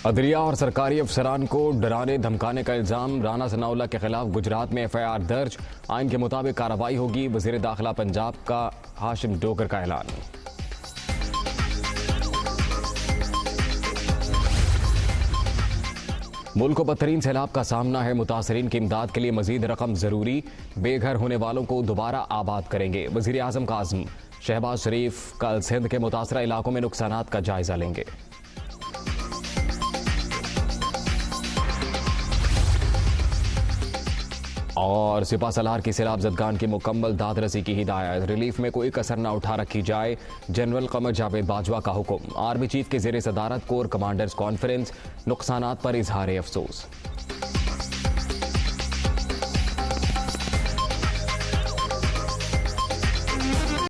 अदलिया और सरकारी अफसरान को डराने धमकाने का इल्जाम। राना सनाउल्लाह के खिलाफ गुजरात में एफआईआर दर्ज। आइन के मुताबिक कार्रवाई होगी। वजीर दाखिला पंजाब का हाशिम डोगर का ऐलान। मुल्क को बदतरीन सैलाब का सामना है। मुतासरीन की इमदाद के लिए मजीद रकम जरूरी। बेघर होने वालों को दोबारा आबाद करेंगे। वजीर आजम का आज़म। शहबाज शरीफ कल सिंध के मुतासरा इलाकों में नुकसानात का जायजा लेंगे। और सिपा सलार की सैलाब ज़दगान की मुकम्मल दादरसी की हिदायत। रिलीफ में कोई कसर न उठा रखी जाए। जनरल कमर जावेद बाजवा का हुक्म। आर्मी चीफ के ज़ेरे सदारत कोर कमांडर्स कॉन्फ्रेंस। नुकसानात पर इजहार अफसोस।